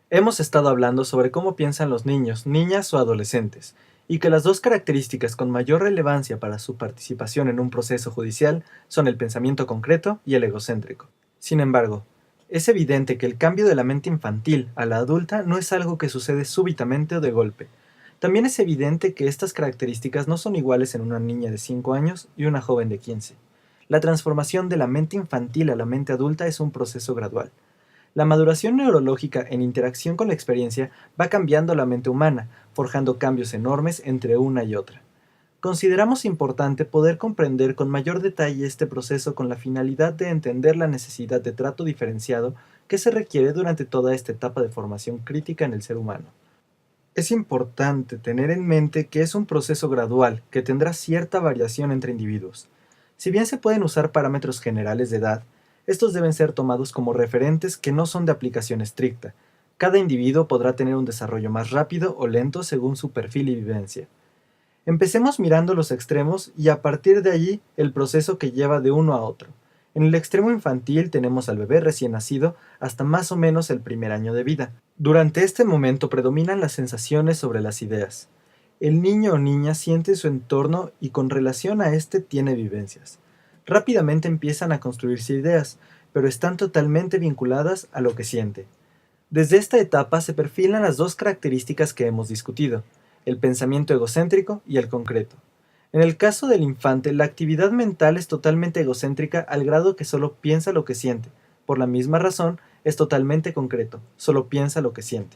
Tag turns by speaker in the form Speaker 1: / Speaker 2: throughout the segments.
Speaker 1: Hemos estado hablando sobre cómo piensan los niños, niñas o adolescentes, y que las dos características con mayor relevancia para su participación en un proceso judicial son el pensamiento concreto y el egocéntrico. Sin embargo, es evidente que el cambio de la mente infantil a la adulta no es algo que sucede súbitamente o de golpe. También es evidente que estas características no son iguales en una niña de 5 años y una joven de 15. La transformación de la mente infantil a la mente adulta es un proceso gradual. La maduración neurológica en interacción con la experiencia va cambiando la mente humana, forjando cambios enormes entre una y otra. Consideramos importante poder comprender con mayor detalle este proceso con la finalidad de entender la necesidad de trato diferenciado que se requiere durante toda esta etapa de formación crítica en el ser humano. Es importante tener en mente que es un proceso gradual que tendrá cierta variación entre individuos. Si bien se pueden usar parámetros generales de edad, estos deben ser tomados como referentes que no son de aplicación estricta. Cada individuo podrá tener un desarrollo más rápido o lento según su perfil y vivencia. Empecemos mirando los extremos y a partir de allí el proceso que lleva de uno a otro. En el extremo infantil tenemos al bebé recién nacido hasta más o menos el primer año de vida. Durante este momento predominan las sensaciones sobre las ideas. El niño o niña siente su entorno y con relación a este tiene vivencias. Rápidamente empiezan a construirse ideas, pero están totalmente vinculadas a lo que siente. Desde esta etapa se perfilan las dos características que hemos discutido, el pensamiento egocéntrico y el concreto. En el caso del infante, la actividad mental es totalmente egocéntrica al grado que solo piensa lo que siente. Por la misma razón, es totalmente concreto, solo piensa lo que siente.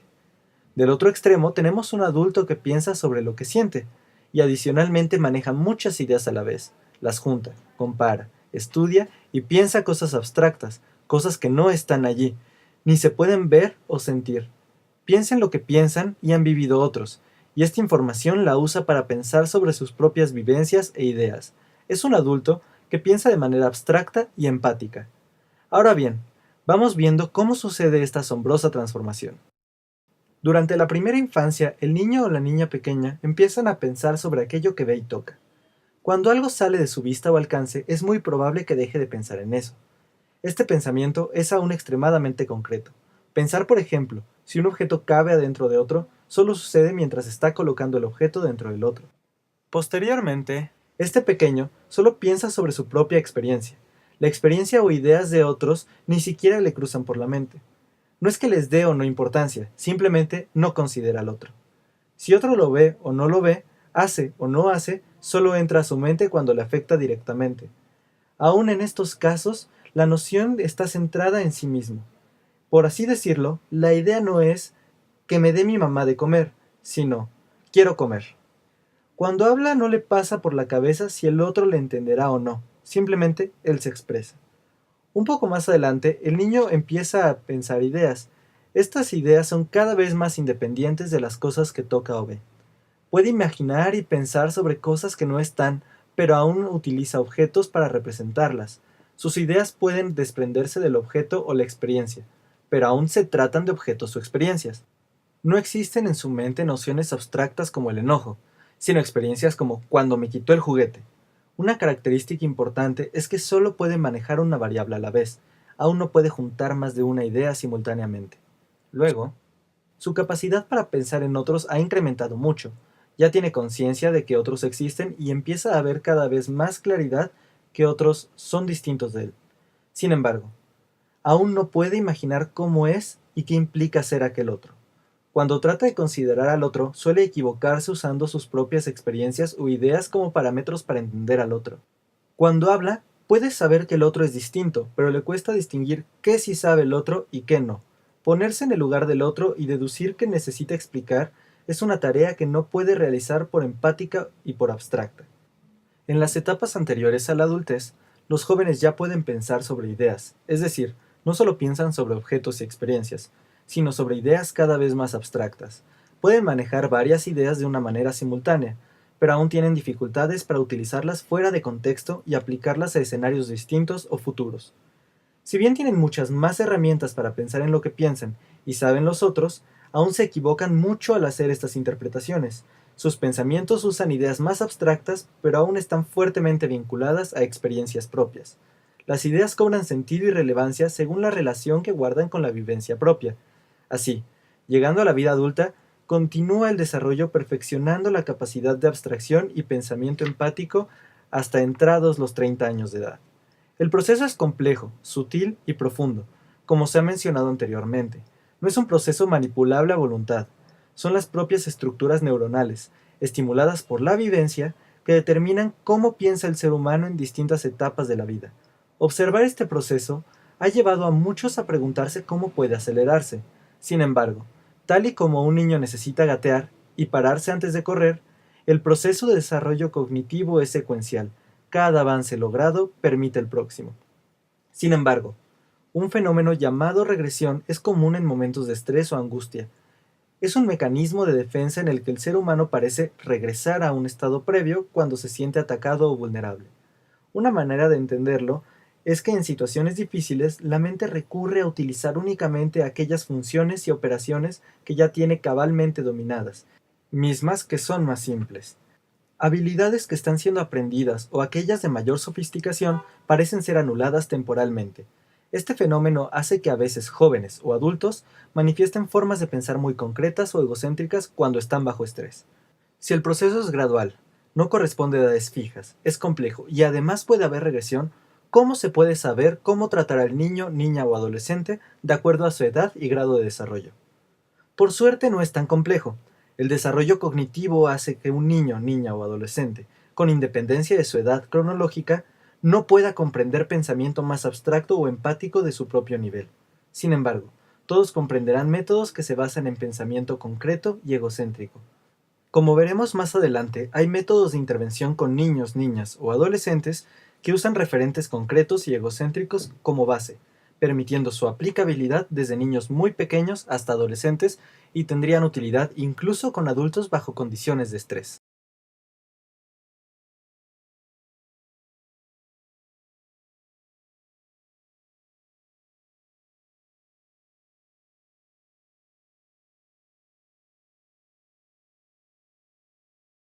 Speaker 1: Del otro extremo tenemos un adulto que piensa sobre lo que siente, y adicionalmente maneja muchas ideas a la vez, las junta, compara, estudia y piensa cosas abstractas, cosas que no están allí, ni se pueden ver o sentir. Piensa en lo que piensan y han vivido otros, y esta información la usa para pensar sobre sus propias vivencias e ideas. Es un adulto que piensa de manera abstracta y empática. Ahora bien, vamos viendo cómo sucede esta asombrosa transformación. Durante la primera infancia, el niño o la niña pequeña empiezan a pensar sobre aquello que ve y toca. Cuando algo sale de su vista o alcance, es muy probable que deje de pensar en eso. Este pensamiento es aún extremadamente concreto. Pensar, por ejemplo, si un objeto cabe adentro de otro, solo sucede mientras está colocando el objeto dentro del otro. Posteriormente, este pequeño solo piensa sobre su propia experiencia. La experiencia o ideas de otros ni siquiera le cruzan por la mente. No es que les dé o no importancia, simplemente no considera al otro. Si otro lo ve o no lo ve, hace o no hace, solo entra a su mente cuando le afecta directamente. Aún en estos casos, la noción está centrada en sí mismo. Por así decirlo, la idea no es que me dé mi mamá de comer, sino quiero comer. Cuando habla no le pasa por la cabeza si el otro le entenderá o no, simplemente él se expresa. Un poco más adelante, el niño empieza a pensar ideas. Estas ideas son cada vez más independientes de las cosas que toca o ve. Puede imaginar y pensar sobre cosas que no están, pero aún utiliza objetos para representarlas. Sus ideas pueden desprenderse del objeto o la experiencia, pero aún se tratan de objetos o experiencias. No existen en su mente nociones abstractas como el enojo, sino experiencias como cuando me quitó el juguete. Una característica importante es que solo puede manejar una variable a la vez, aún no puede juntar más de una idea simultáneamente. Luego, su capacidad para pensar en otros ha incrementado mucho, ya tiene conciencia de que otros existen y empieza a ver cada vez más claridad que otros son distintos de él. Sin embargo, aún no puede imaginar cómo es y qué implica ser aquel otro. Cuando trata de considerar al otro, suele equivocarse usando sus propias experiencias o ideas como parámetros para entender al otro. Cuando habla, puede saber que el otro es distinto, pero le cuesta distinguir qué sí sabe el otro y qué no. Ponerse en el lugar del otro y deducir que necesita explicar es una tarea que no puede realizar por empática y por abstracta. En las etapas anteriores a la adultez, los jóvenes ya pueden pensar sobre ideas, es decir, no solo piensan sobre objetos y experiencias, sino sobre ideas cada vez más abstractas. Pueden manejar varias ideas de una manera simultánea, pero aún tienen dificultades para utilizarlas fuera de contexto y aplicarlas a escenarios distintos o futuros. Si bien tienen muchas más herramientas para pensar en lo que piensan y saben los otros, aún se equivocan mucho al hacer estas interpretaciones. Sus pensamientos usan ideas más abstractas, pero aún están fuertemente vinculadas a experiencias propias. Las ideas cobran sentido y relevancia según la relación que guardan con la vivencia propia. Así, Llegando a la vida adulta, continúa el desarrollo perfeccionando la capacidad de abstracción y pensamiento empático hasta entrados los 30 años de edad. El proceso es complejo, sutil y profundo, como se ha mencionado anteriormente. No es un proceso manipulable a voluntad, son las propias estructuras neuronales, estimuladas por la vivencia, que determinan cómo piensa el ser humano en distintas etapas de la vida. Observar este proceso ha llevado a muchos a preguntarse cómo puede acelerarse. Sin embargo, tal y como un niño necesita gatear y pararse antes de correr, el proceso de desarrollo cognitivo es secuencial. Cada avance logrado permite el próximo. Sin embargo, un fenómeno llamado regresión es común en momentos de estrés o angustia. Es un mecanismo de defensa en el que el ser humano parece regresar a un estado previo cuando se siente atacado o vulnerable. Una manera de entenderlo es que en situaciones difíciles la mente recurre a utilizar únicamente aquellas funciones y operaciones que ya tiene cabalmente dominadas, mismas que son más simples. Habilidades que están siendo aprendidas o aquellas de mayor sofisticación parecen ser anuladas temporalmente. Este fenómeno hace que a veces jóvenes o adultos manifiesten formas de pensar muy concretas o egocéntricas cuando están bajo estrés. Si el proceso es gradual, no corresponde a edades fijas, es complejo y además puede haber regresión, ¿cómo se puede saber cómo tratar al niño, niña o adolescente de acuerdo a su edad y grado de desarrollo? Por suerte no es tan complejo. El desarrollo cognitivo hace que un niño, niña o adolescente, con independencia de su edad cronológica, no pueda comprender pensamiento más abstracto o empático de su propio nivel. Sin embargo, todos comprenderán métodos que se basan en pensamiento concreto y egocéntrico. Como veremos más adelante, hay métodos de intervención con niños, niñas o adolescentes que usan referentes concretos y egocéntricos como base, permitiendo su aplicabilidad desde niños muy pequeños hasta adolescentes y tendrían utilidad incluso con adultos bajo condiciones de estrés.